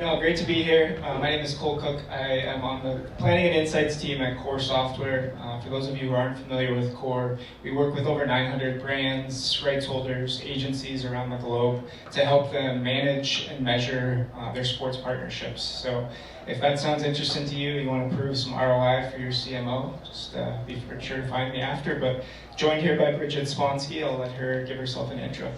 No, great to be here. My name is Cole Cook. I am on the Planning and Insights team at Core Software. For those of you who aren't familiar with Core, we work with over 900 brands, rights holders, agencies around the globe to help them manage and measure their sports partnerships. So if that sounds interesting to you, you want to prove some ROI for your CMO, just be sure to find me after. But joined here by Bridget Sponsky. I'll let her give herself an intro.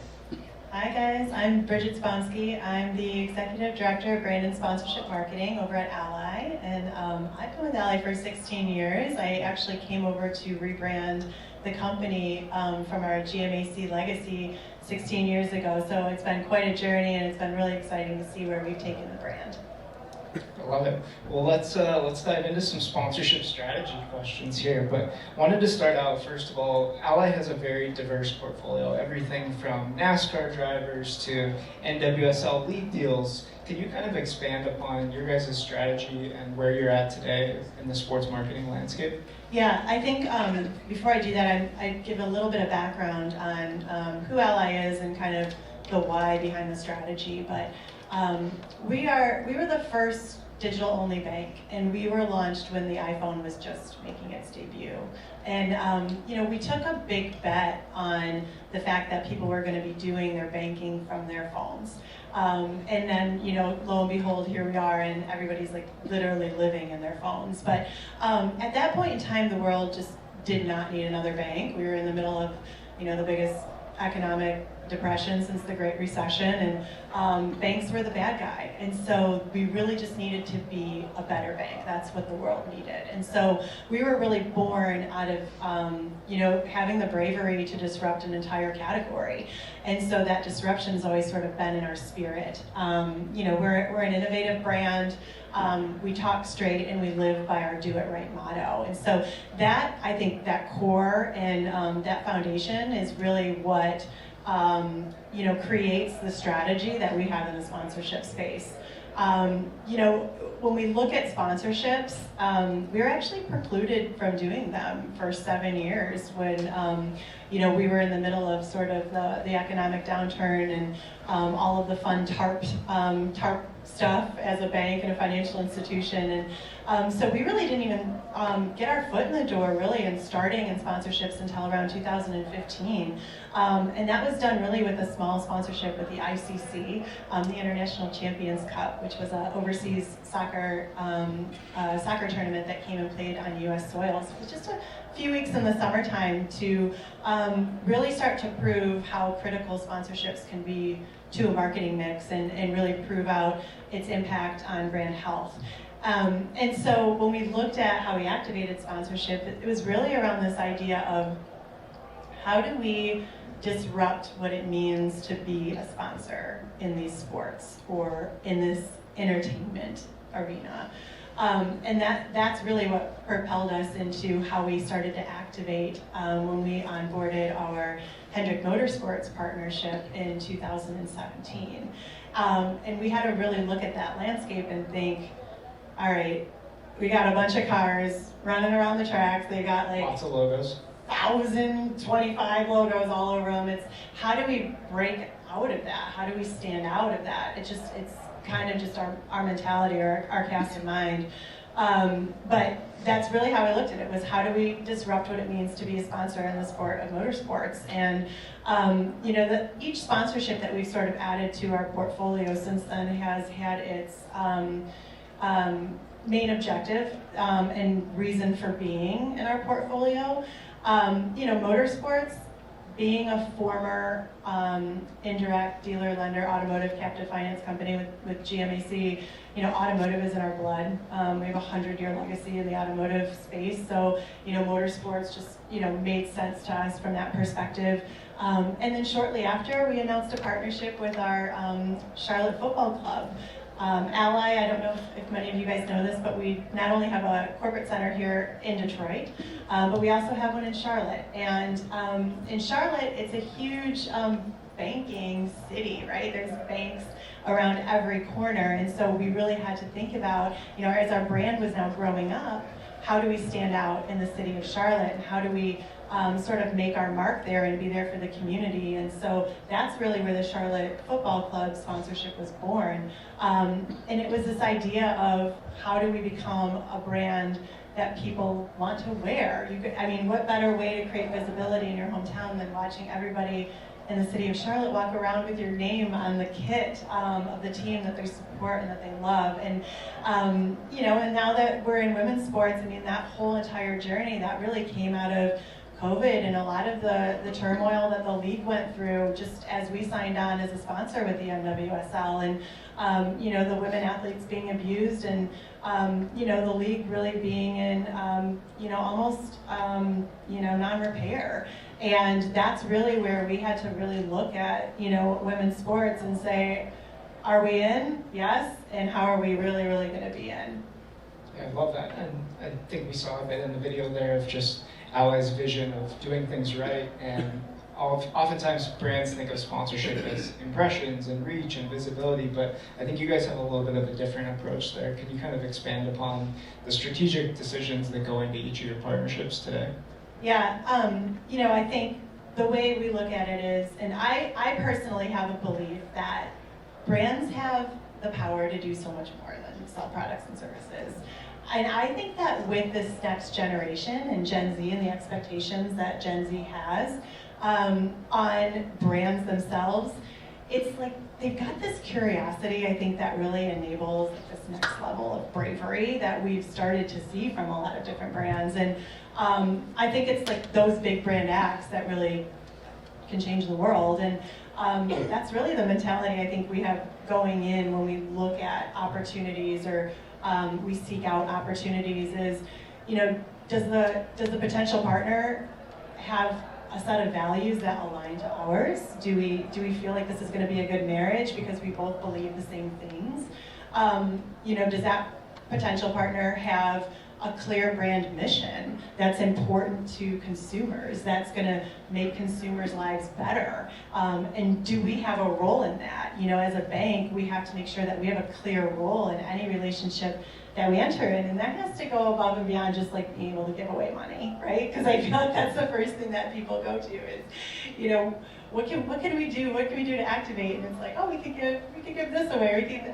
Hi guys, I'm Bridget Sponsky. I'm the Executive Director of Brand and Sponsorship Marketing over at Ally, and I've been with Ally for 16 years. I actually came over to rebrand the company from our GMAC legacy 16 years ago, so it's been quite a journey and it's been really exciting to see where we've taken the brand. I love it. Well, let's dive into some sponsorship strategy questions here. But wanted to start out, first of all, Ally has a very diverse portfolio. Everything from NASCAR drivers to NWSL league deals. Can you kind of expand upon your guys' strategy and where you're at today in the sports marketing landscape? Yeah, I think before I do that, I'd give a little bit of background on who Ally is and kind of the why behind the strategy. But we were the first digital-only bank, and we were launched when the iPhone was just making its debut. And we took a big bet on the fact that people were going to be doing their banking from their phones. And then, lo and behold, here we are, and everybody's like literally living in their phones. But at that point in time, the world just did not need another bank. We were in the middle of, the biggest economic depression since the Great Recession, and banks were the bad guy. And so we really just needed to be a better bank. That's what the world needed. And so we were really born out of, having the bravery to disrupt an entire category. And so that disruption has always sort of been in our spirit. We're an innovative brand. We talk straight and we live by our do it right motto. And so that, I think that core and that foundation is really what creates the strategy that we have in the sponsorship space. When we look at sponsorships, we were actually precluded from doing them for 7 years when, we were in the middle of sort of the economic downturn and all of the fun TARP stuff as a bank and a financial institution. And so we really didn't even get our foot in the door really in starting in sponsorships until around 2015. And that was done really with a small sponsorship with the ICC, the International Champions Cup, which was an overseas soccer tournament that came and played on U.S. soil. So it was just a few weeks in the summertime to really start to prove how critical sponsorships can be to a marketing mix and really prove out its impact on brand health. And so when we looked at how we activated sponsorship, it was really around this idea of how do we disrupt what it means to be a sponsor in these sports or in this entertainment arena. And that's really what propelled us into how we started to activate when we onboarded our Hendrick Motorsports partnership in 2017. And we had to really look at that landscape and think, all right, we got a bunch of cars running around the tracks. They got like lots of logos. 1,025 logos all over them. It's how do we break out of that? How do we stand out of that? It's kind of just our mentality or our cast of mind. But that's really how I looked at it, was how do we disrupt what it means to be a sponsor in the sport of motorsports? And each sponsorship that we've sort of added to our portfolio since then has had its main objective and reason for being in our portfolio. Motorsports, being a former indirect dealer, lender, automotive captive finance company with GMAC, automotive is in our blood. We have a 100-year legacy in the automotive space, so motorsports just made sense to us from that perspective. And then shortly after, we announced a partnership with our Charlotte Football Club. Ally, I don't know if many of you guys know this, but we not only have a corporate center here in Detroit, but we also have one in Charlotte. And in Charlotte, it's a huge banking city, right? There's banks around every corner. And so we really had to think about, as our brand was now growing up, how do we stand out in the city of Charlotte? And how do we sort of make our mark there and be there for the community. And so that's really where the Charlotte Football Club sponsorship was born. And it was this idea of how do we become a brand that people want to wear. I mean, what better way to create visibility in your hometown than watching everybody in the city of Charlotte walk around with your name on the kit of the team that they support and that they love. And and now that we're in women's sports, I mean, that whole entire journey, that really came out of COVID and a lot of the turmoil that the league went through just as we signed on as a sponsor with the NWSL, and the women athletes being abused, and the league really being in almost non-repair. And that's really where we had to really look at women's sports and say, are we in? Yes. And how are we really going to be in? Yeah, I love that. And I think we saw a bit in the video there of just Ally's vision of doing things right. And oftentimes brands think of sponsorship as impressions and reach and visibility, but I think you guys have a little bit of a different approach there. Can you kind of expand upon the strategic decisions that go into each of your partnerships today? Yeah, I think the way we look at it is, and I personally have a belief that brands have the power to do so much more than sell products and services. And I think that with this next generation and Gen Z and the expectations that Gen Z has on brands themselves, it's like they've got this curiosity, I think, that really enables this next level of bravery that we've started to see from a lot of different brands. And I think it's like those big brand acts that really can change the world. And that's really the mentality I think we have going in when we look at opportunities or we seek out opportunities is, does the potential partner have a set of values that align to ours? Do we feel like this is going to be a good marriage because we both believe the same things? Does that potential partner have a clear brand mission that's important to consumers, that's going to make consumers' lives better? And do we have a role in that? As a bank, we have to make sure that we have a clear role in any relationship that we enter in, and that has to go above and beyond just like being able to give away money, right? Because I feel like that's the first thing that people go to is, what can we do? What can we do to activate? And it's like, oh, we could give this away.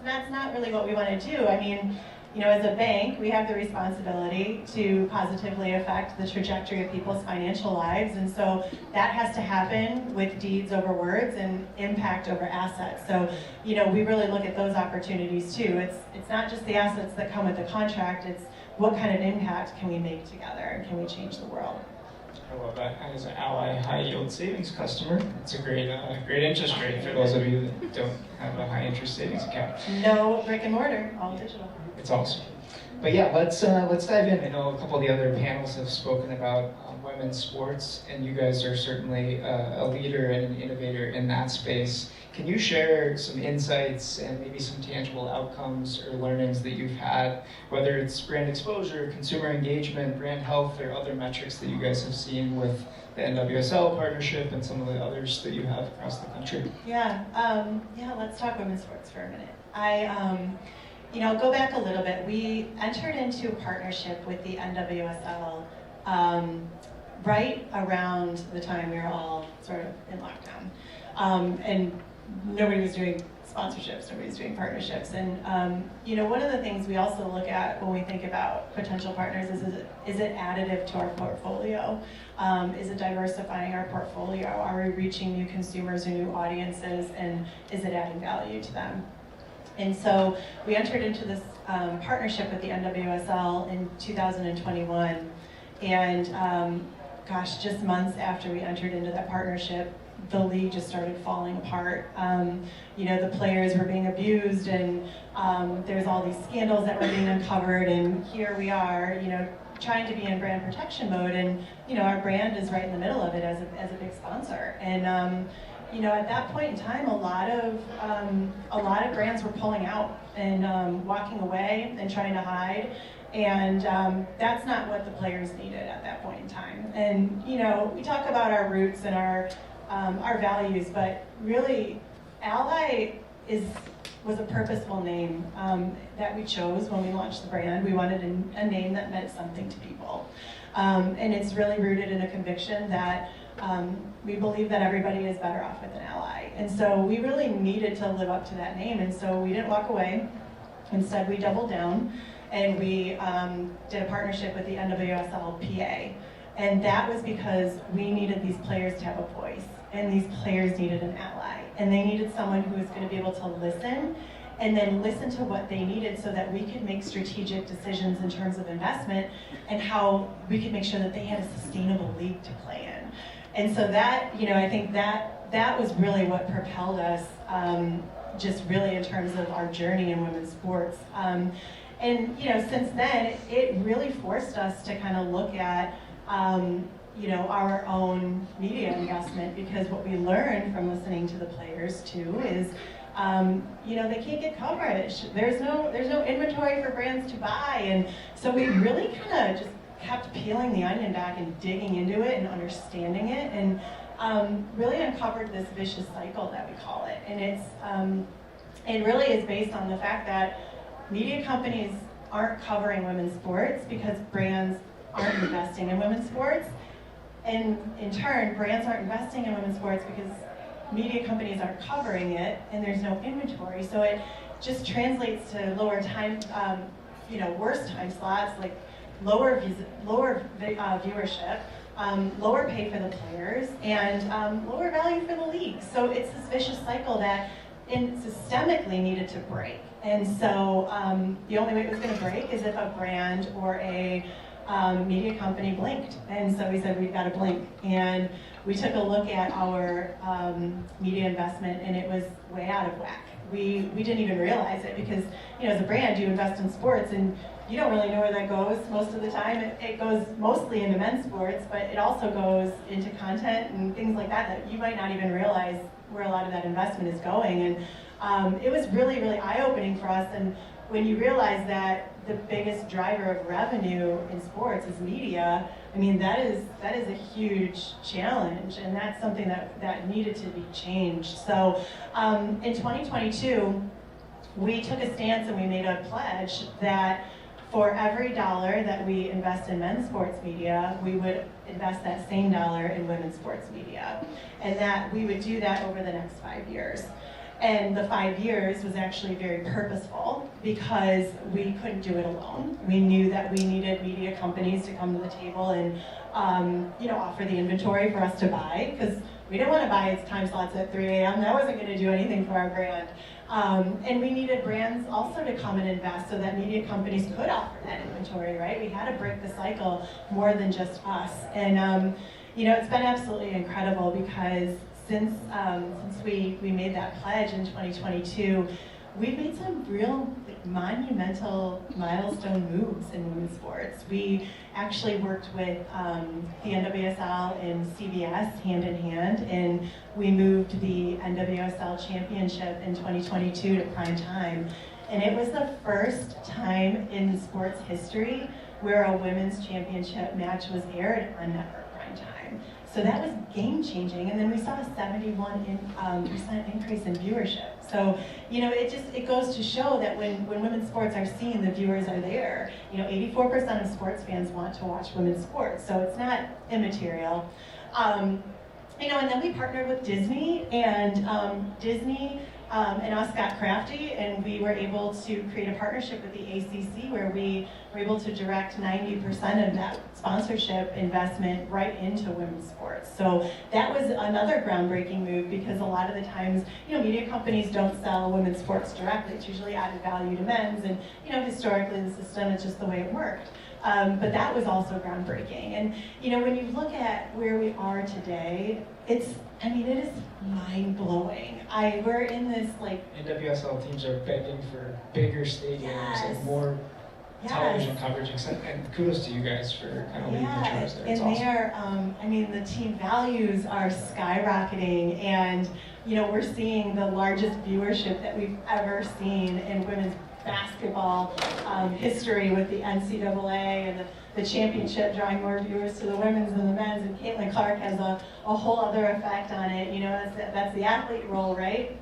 That's not really what we want to do. I mean, as a bank, we have the responsibility to positively affect the trajectory of people's financial lives, and so that has to happen with deeds over words and impact over assets. So, we really look at those opportunities too. It's not just the assets that come with the contract, it's what kind of impact can we make together and can we change the world? I love that. As an Ally high yield savings customer, it's a great interest rate for those of you that don't have a high interest savings account. No brick and mortar, all digital. It's awesome. But yeah, let's dive in. I know a couple of the other panels have spoken about women's sports, and you guys are certainly a leader and an innovator in that space. Can you share some insights and maybe some tangible outcomes or learnings that you've had, whether it's brand exposure, consumer engagement, brand health, or other metrics that you guys have seen with the NWSL partnership and some of the others that you have across the country? Yeah, let's talk women's sports for a minute. I'll go back a little bit. We entered into a partnership with the NWSL right around the time we were all sort of in lockdown. And nobody was doing sponsorships, nobody was doing partnerships. And one of the things we also look at when we think about potential partners is it additive to our portfolio? Is it diversifying our portfolio? Are we reaching new consumers or new audiences, and is it adding value to them? And so we entered into this partnership with the NWSL in 2021, and just months after we entered into that partnership, the league just started falling apart. The players were being abused, and there's all these scandals that were being uncovered, and here we are, trying to be in brand protection mode, and our brand is right in the middle of it as a big sponsor. And at that point in time, a lot of brands were pulling out and walking away and trying to hide, and that's not what the players needed at that point in time. And we talk about our roots and our values, but really, Ally was a purposeful name that we chose when we launched the brand. We wanted a name that meant something to people. And it's really rooted in a conviction that we believe that everybody is better off with an ally. And so we really needed to live up to that name. And so we didn't walk away. Instead, we doubled down and we did a partnership with the NWSL PA. And that was because we needed these players to have a voice. And these players needed an ally. And they needed someone who was going to be able to listen and then listen to what they needed so that we could make strategic decisions in terms of investment and how we could make sure that they had a sustainable league to play in. And so that, I think that was really what propelled us just really in terms of our journey in women's sports. And since then, it really forced us to kind of look at our own media investment, because what we learned from listening to the players too is, they can't get coverage. There's no inventory for brands to buy, and so we really kind of just kept peeling the onion back and digging into it and understanding it, and really uncovered this vicious cycle that we call it. And it really is based on the fact that media companies aren't covering women's sports because brands aren't investing in women's sports. And in turn, brands aren't investing in women's sports because media companies aren't covering it and there's no inventory. So it just translates to lower time, worse time slots, like lower viewership, lower pay for the players, and lower value for the league. So it's this vicious cycle that systemically needed to break. And so the only way it was going to break is if a brand or a media company blinked. And so we said, we've got to blink. And we took a look at our media investment, and it was way out of whack. We didn't even realize it because, as a brand, you invest in sports, and you don't really know where that goes most of the time. It goes mostly into men's sports, but it also goes into content and things like that you might not even realize where a lot of that investment is going. And it was really, really eye-opening for us. And when you realize that the biggest driver of revenue in sports is media, I mean, that is a huge challenge, and that's something that needed to be changed. So in 2022, we took a stance and we made a pledge that for every dollar that we invest in men's sports media, we would invest that same dollar in women's sports media, and that we would do that over the next 5 years. And the 5 years was actually very purposeful because we couldn't do it alone. We knew that we needed media companies to come to the table and offer the inventory for us to buy, because we didn't want to buy its time slots at 3 a.m. That wasn't going to do anything for our brand. And we needed brands also to come and invest so that media companies could offer that inventory, right? We had to break the cycle more than just us. And it's been absolutely incredible because since we made that pledge in 2022, we've made some real monumental milestone moves in women's sports. We actually worked with the NWSL and CBS hand in hand, and we moved the NWSL championship in 2022 to prime time. And it was the first time in sports history where a women's championship match was aired on network prime time. So that was game changing, and then we saw a 71% increase in viewership. So, it goes to show that when women's sports are seen, the viewers are there. 84% of sports fans want to watch women's sports, so it's not immaterial. And then we partnered with Disney, and Disney and us got crafty, and we were able to create a partnership with the ACC where we were able to direct 90% of that sponsorship investment right into women's sports. So that was another groundbreaking move, because a lot of the times, media companies don't sell women's sports directly. It's usually added value to men's, and historically the system is just the way it worked. But that was also groundbreaking. And when you look at where we are today, it is mind-blowing. We're in this NWSL teams are begging for bigger stadiums and more television coverage, and kudos to you guys for kind of leading the charge there. It's awesome. And the team values are skyrocketing, and we're seeing the largest viewership that we've ever seen in women's basketball history, with the NCAA and the championship drawing more viewers to the women's than the men's, and Caitlin Clark has a whole other effect on it. That's the athlete role, right?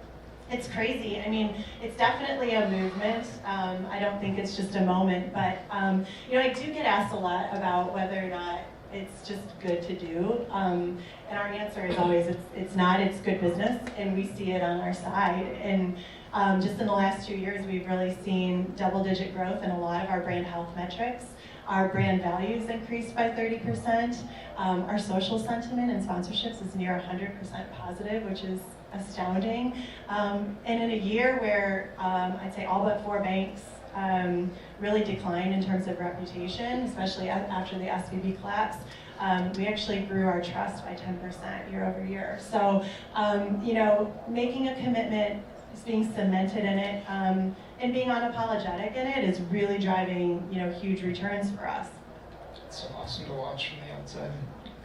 It's crazy. I mean, it's definitely a movement. I don't think it's just a moment, but I do get asked a lot about whether or not it's just good to do. And our answer is always, it's not, it's good business, and we see it on our side. And just in the last 2 years, we've really seen double-digit growth in a lot of our brand health metrics. Our brand values increased by 30%. Our social sentiment and sponsorships is near 100% positive, which is astounding. And in a year where I'd say all but 4 banks really declined in terms of reputation, especially after the SVB collapse, we actually grew our trust by 10% year over year. So, making a commitment, being cemented in it, and being unapologetic in it is really driving, huge returns for us. It's so awesome to watch from the outside.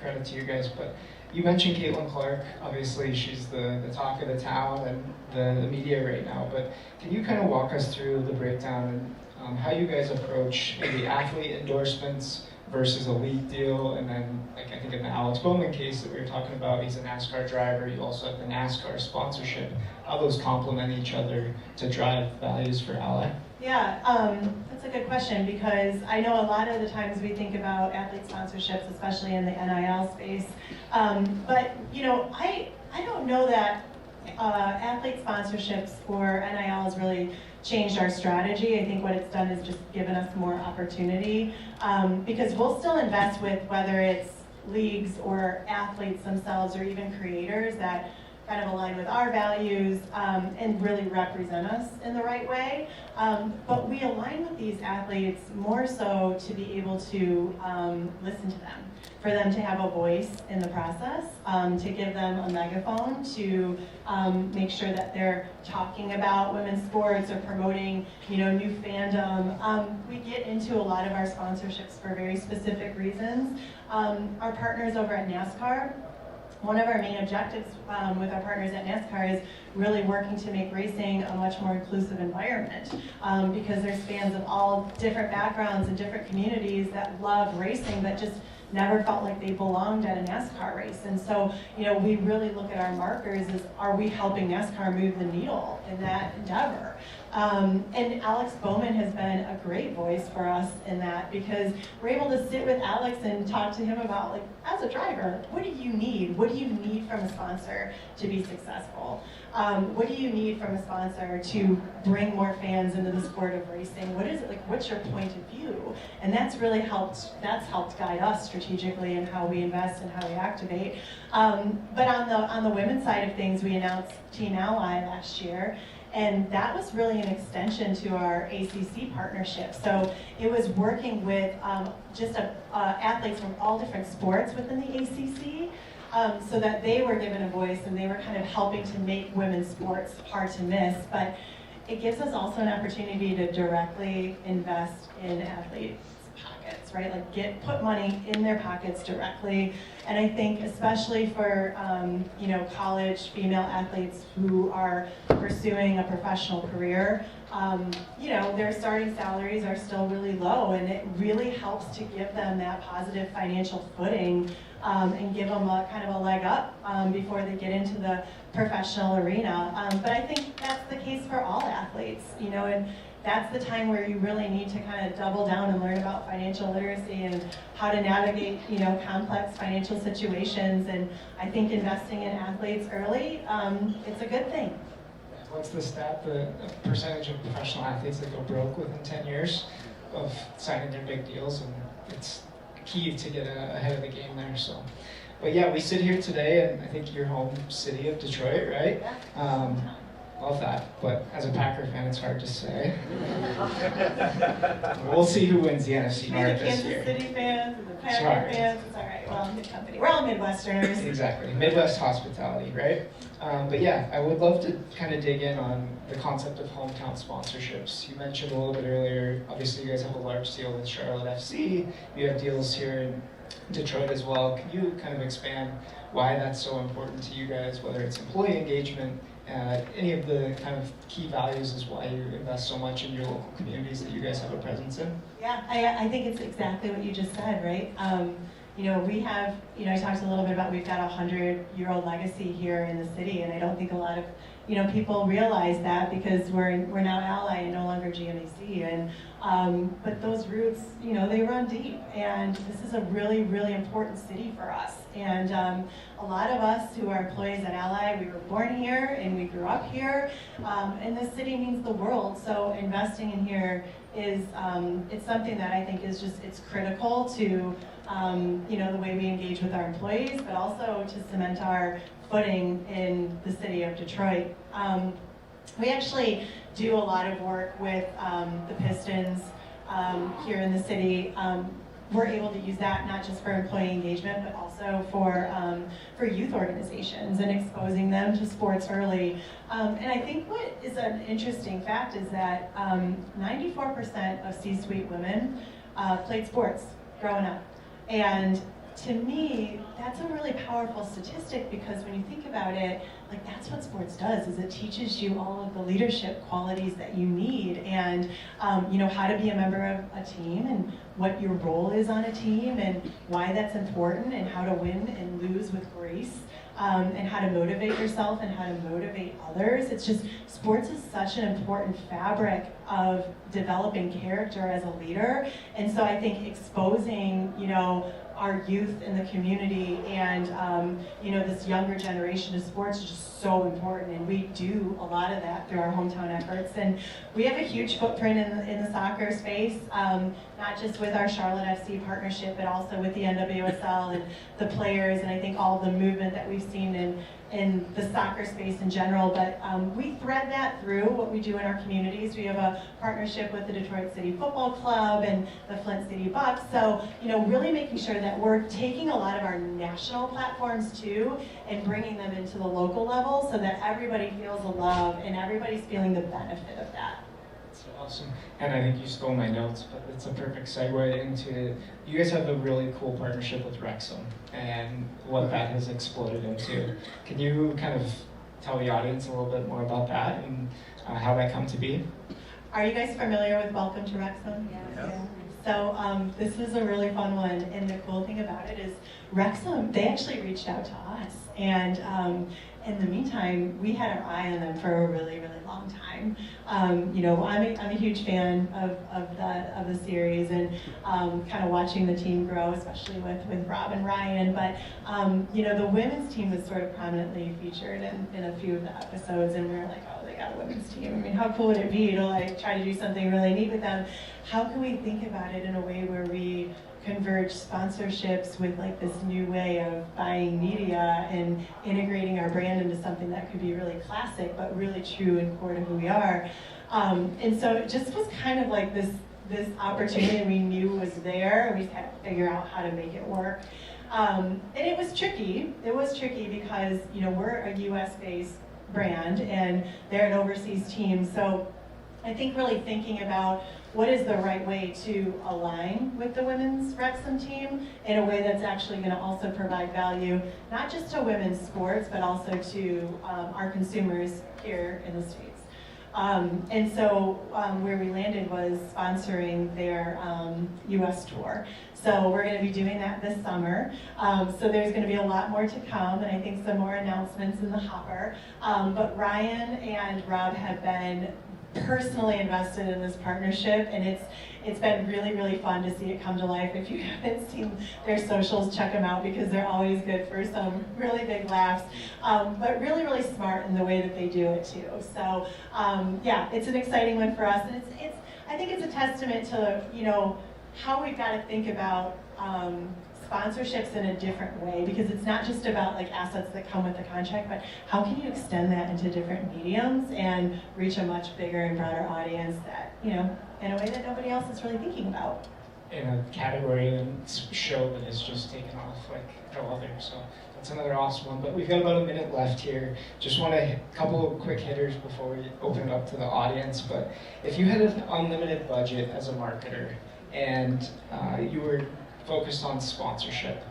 Credit to you guys. But you mentioned Caitlin Clark. Obviously, she's the talk of the town and the media right now. But can you kind of walk us through the breakdown and how you guys approach maybe athlete endorsements versus a league deal? And then, I think in the Alex Bowman case that we were talking about, he's a NASCAR driver. You also have the NASCAR sponsorship. How those complement each other to drive values for Ally? Yeah, that's a good question, because I know a lot of the times we think about athlete sponsorships, especially in the NIL space. But I don't know that athlete sponsorships or NIL has really changed our strategy. I think what it's done is just given us more opportunity, because we'll still invest with whether it's leagues or athletes themselves or even creators that kind of align with our values and really represent us in the right way. But we align with these athletes more so to be able to listen to them, for them to have a voice in the process, to give them a megaphone, to make sure that they're talking about women's sports or promoting, new fandom. We get into a lot of our sponsorships for very specific reasons. Our partners over at NASCAR, one of our main objectives with our partners at NASCAR is really working to make racing a much more inclusive environment, because there's fans of all different backgrounds and different communities that love racing but just never felt like they belonged at a NASCAR race. And so, we really look at our markers as, are we helping NASCAR move the needle in that endeavor? And Alex Bowman has been a great voice for us in that, because we're able to sit with Alex and talk to him about, like, as a driver, what do you need? What do you need from a sponsor to be successful? What do you need from a sponsor to bring more fans into the sport of racing? What is it, like, what's your point of view? And that's helped guide us strategically in how we invest and how we activate. But on the women's side of things, we announced Team Ally last year. And that was really an extension to our ACC partnership. So it was working with athletes from all different sports within the ACC, so that they were given a voice and they were kind of helping to make women's sports hard to miss. But it gives us also an opportunity to directly invest in athletes' pockets, right? Like put money in their pockets directly. And I think especially for college female athletes who are pursuing a professional career, their starting salaries are still really low, and it really helps to give them that positive financial footing and give them a kind of a leg up before they get into the professional arena. But I think that's the case for all athletes, and that's the time where you really need to kind of double down and learn about financial literacy and how to navigate, complex financial situations. And I think investing in athletes early, it's a good thing. What's the stat, the percentage of professional athletes that go broke within 10 years of signing their big deals? And it's key to get ahead of the game there. So, but yeah, we sit here today, and I think your home city of Detroit, right? Yeah. Love that, but as a Packer fan, it's hard to say. We'll see who wins the NFC North this year. The Kansas City fans and the Packer fans, it's all right. Well, I'm good company. We're all Midwesterners. Exactly, Midwest hospitality, right? But yeah, I would love to kind of dig in on the concept of hometown sponsorships. You mentioned a little bit earlier, obviously you guys have a large deal with Charlotte FC. You have deals here in Detroit as well. Can you kind of expand why that's so important to you guys, whether it's employee engagement, any of the kind of key values is why you invest so much in your local communities that you guys have a presence in? Yeah, I think it's exactly what you just said, right? We have, I talked a little bit about, we've got a 100-year-old legacy here in the city, and I don't think a lot of, people realize that because we're now Ally and no longer GMAC, and but those roots, they run deep, and this is a really, really important city for us. And a lot of us who are employees at Ally, we were born here and we grew up here, and this city means the world. So investing in here is it's something that I think is it's critical to the way we engage with our employees, but also to cement our footing in the city of Detroit. We actually do a lot of work with the Pistons here in the city. We're able to use that not just for employee engagement, but also for youth organizations and exposing them to sports early. And I think what is an interesting fact is that 94% of C-suite women played sports growing up. And to me, that's a really powerful statistic, because when you think about it, that's what sports does, is it teaches you all of the leadership qualities that you need, and how to be a member of a team, and what your role is on a team, and why that's important, and how to win and lose with grace, and how to motivate yourself and how to motivate others. It's just, sports is such an important fabric of developing character as a leader. And so I think exposing, our youth in the community and this younger generation of sports is just so important, and we do a lot of that through our hometown efforts. And we have a huge footprint in the soccer space, not just with our Charlotte FC partnership, but also with the NWSL and the players, and I think all of the movement that we've seen in the soccer space in general. But we thread that through what we do in our communities. We have a partnership with the Detroit City Football Club and the Flint City Bucks. So, really making sure that we're taking a lot of our national platforms too and bringing them into the local level so that everybody feels the love and everybody's feeling the benefit of that. That's awesome. And I think you stole my notes, but it's a perfect segue into, you guys have a really cool partnership with Wrexham and what that has exploded into. Can you kind of tell the audience a little bit more about that and how that come to be? Are you guys familiar with Welcome to Wrexham? Yeah. So this is a really fun one, and the cool thing about it is Wrexham, they actually reached out to us, and in the meantime, we had our eye on them for a really, really long time. I'm a huge fan of the series, and kind of watching the team grow, especially with Rob and Ryan. But the women's team was sort of prominently featured in a few of the episodes, and we were like, oh, they got a women's team. I mean, how cool would it be to try to do something really neat with them? How can we think about it in a way where we converge sponsorships with this new way of buying media and integrating our brand into something that could be really classic but really true and core to who we are? And so it just was kind of like this opportunity we knew was there, and we just had to figure out how to make it work. And it was tricky. It was tricky because we're a US-based brand and they're an overseas team. So I think really thinking about what is the right way to align with the women's Wrexham team in a way that's actually going to also provide value, not just to women's sports, but also to our consumers here in the States. And so where we landed was sponsoring their US tour. So we're going to be doing that this summer. So there's going to be a lot more to come, and I think some more announcements in the hopper. But Ryan and Rob have been personally invested in this partnership, and it's been really, really fun to see it come to life. If you haven't seen their socials, check them out, because they're always good for some really big laughs, but really, really smart in the way that they do it too. So yeah, it's an exciting one for us, and I think it's a testament to how we've got to think about sponsorships in a different way, because it's not just about assets that come with the contract, but how can you extend that into different mediums and reach a much bigger and broader audience that, in a way that nobody else is really thinking about. In a category and show that has just taken off like no other. So that's another awesome one. But we've got about a minute left here. Just want a couple of quick hitters before we open it up to the audience. But if you had an unlimited budget as a marketer and you were focused on sponsorship,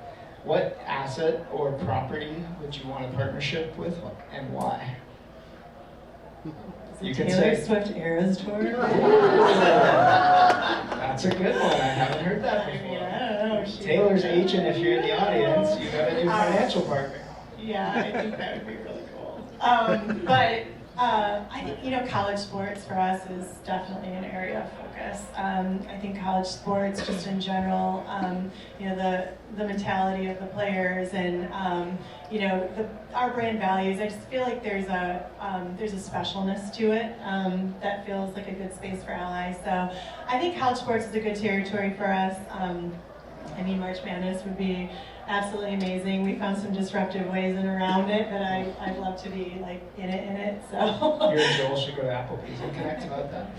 what asset or property would you want a partnership with, and why? You can Taylor Swift Eras Tour? That's a good one. I haven't heard that before. Yeah, I don't know. Taylor's agent, if you're in the audience, you have a new financial partner. Yeah, I think that would be really cool. But I think, college sports for us is definitely an area of focus. I think college sports, just in general, the mentality of the players and, our brand values. I just feel like there's a specialness to it that feels like a good space for allies. So I think college sports is a good territory for us. March Madness would be absolutely amazing. We found some disruptive ways and around it, but I'd love to be like in it. So you and Joel should go to Applebee's and connect about that.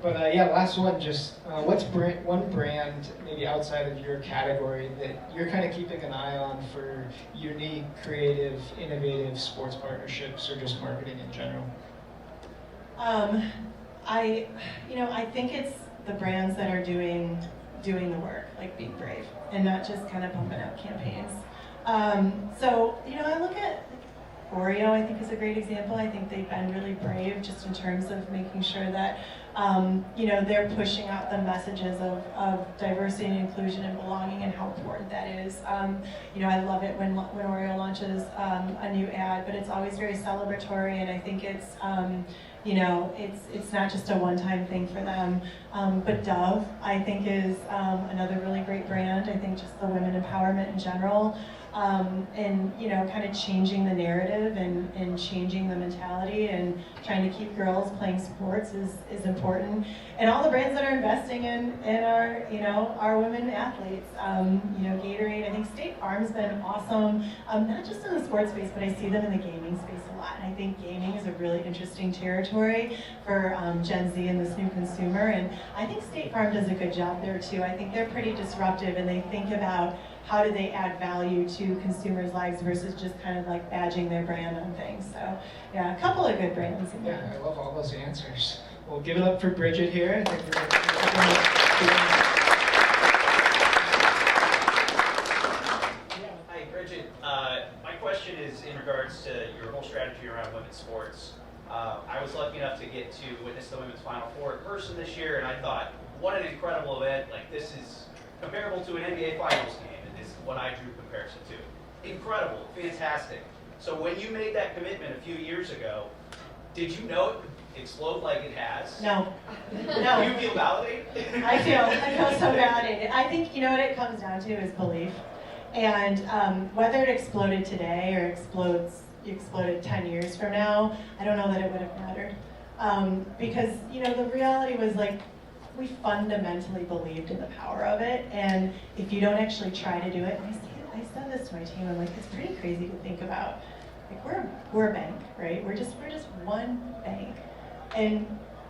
But last one. Just what's one brand maybe outside of your category that you're kind of keeping an eye on for unique, creative, innovative sports partnerships or just marketing in general? I think it's the brands that are doing the work, like being brave and not just kind of pumping out campaigns. I look at Oreo, I think is a great example. I think they've been really brave just in terms of making sure that, they're pushing out the messages of diversity and inclusion and belonging and how important that is. I love it when Oreo launches a new ad, but it's always very celebratory, and I think it's, it's not just a one-time thing for them. But Dove, I think, is another really great brand. I think just the women empowerment in general, and kind of changing the narrative and changing the mentality and trying to keep girls playing sports is important. And all the brands that are investing in our women athletes. Gatorade. I think State Farm's been awesome, not just in the sports space, but I see them in the gaming space a lot. And I think gaming is a really interesting territory for Gen Z and this new consumer. And I think State Farm does a good job there too. I think they're pretty disruptive, and they think about how do they add value to consumers' lives versus just kind of like badging their brand on things. So yeah, a couple of good brands. Yeah, I love all those answers. We'll give it up for Bridget here. I think Hi, Bridget. My question is in regards to your whole strategy around women's sports. I was lucky enough to get to witness the Women's Final Four in person this year, and I thought, what an incredible event. Like, this is comparable to an NBA Finals game, is what I drew comparison to. Incredible, fantastic. So when you made that commitment a few years ago, did you know it could explode like it has? No. Do you feel validated? I feel so validated. I think, what it comes down to is belief. And whether it exploded today or exploded 10 years from now, I don't know that it would have mattered. Because, the reality was like, we fundamentally believed in the power of it, and if you don't actually try to do it, and I said this to my team, I'm like, it's pretty crazy to think about. Like, we're a bank, right? We're just one bank, and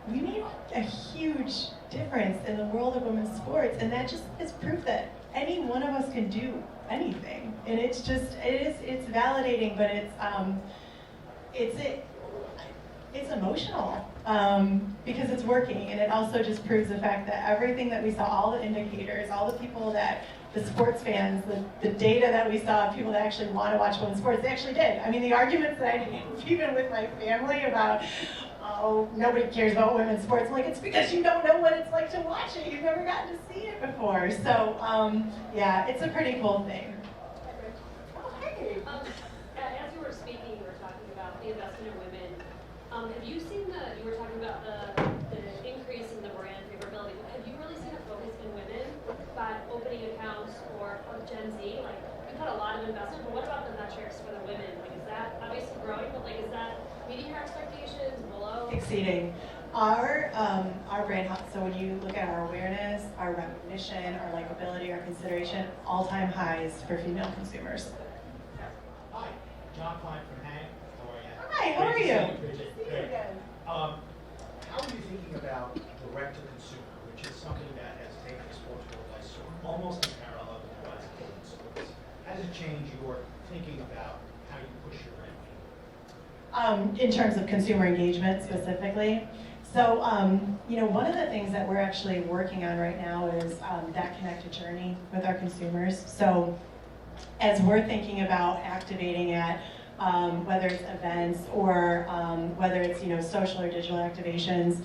we made a huge difference in the world of women's sports, and that just is proof that any one of us can do anything, and it's validating, but it's emotional because it's working, and it also just proves the fact that everything that we saw, all the indicators, all the people that, the sports fans, the data that we saw, people that actually want to watch women's sports, they actually did. I mean, the arguments that I did, even with my family about, oh, nobody cares about women's sports, I'm like, it's because you don't know what it's like to watch it. You've never gotten to see it before. So, yeah, it's a pretty cool thing. Oh, hey. As you were speaking, you were talking about the investment in women. Have you seen you were talking about the increase in the brand favorability, but have you really seen a focus in women by opening accounts for Gen Z? Like, we've had a lot of investment, but what about the metrics for the women? Like, is that obviously growing, but like, is that meeting your expectations, below? Exceeding. Our brand health, so when you look at our awareness, our recognition, our likability, our consideration, all-time highs for female consumers. Hi, John Klein from Hank. How are you? Hi, how are you? Bridget. Great. How are you thinking about direct-to-consumer, which is something that has taken the sports world by storm, almost in parallel with the rise of women's sports? How does it change your thinking about how you push your brand? In terms of consumer engagement specifically. So, one of the things that we're actually working on right now is that connected journey with our consumers. So, as we're thinking about activating at whether it's events or whether it's social or digital activations,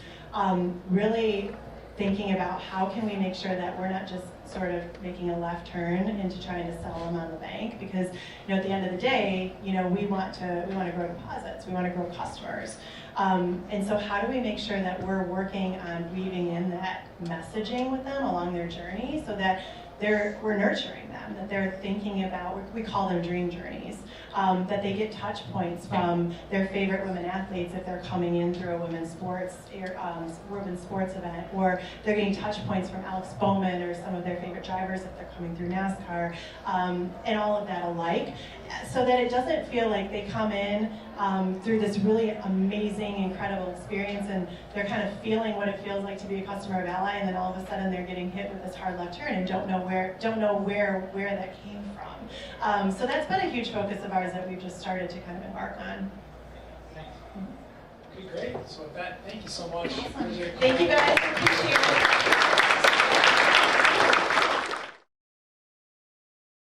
really thinking about how can we make sure that we're not just sort of making a left turn into trying to sell them on the bank, because at the end of the day, we want to grow deposits, we want to grow customers, and so how do we make sure that we're working on weaving in that messaging with them along their journey, so that we're nurturing them, that they're thinking about, we call them dream journeys, that they get touch points from their favorite women athletes if they're coming in through a women's sports event, or they're getting touch points from Alex Bowman or some of their favorite drivers if they're coming through NASCAR, and all of that alike, so that it doesn't feel like they come in through this really amazing, incredible experience, and they're kind of feeling what it feels like to be a customer of Ally, and then all of a sudden they're getting hit with this hard left turn and don't know where that came from. So that's been a huge focus of ours that we've just started to kind of embark on. Okay, great. So with that, thank you so much. Thank you guys. Appreciate it.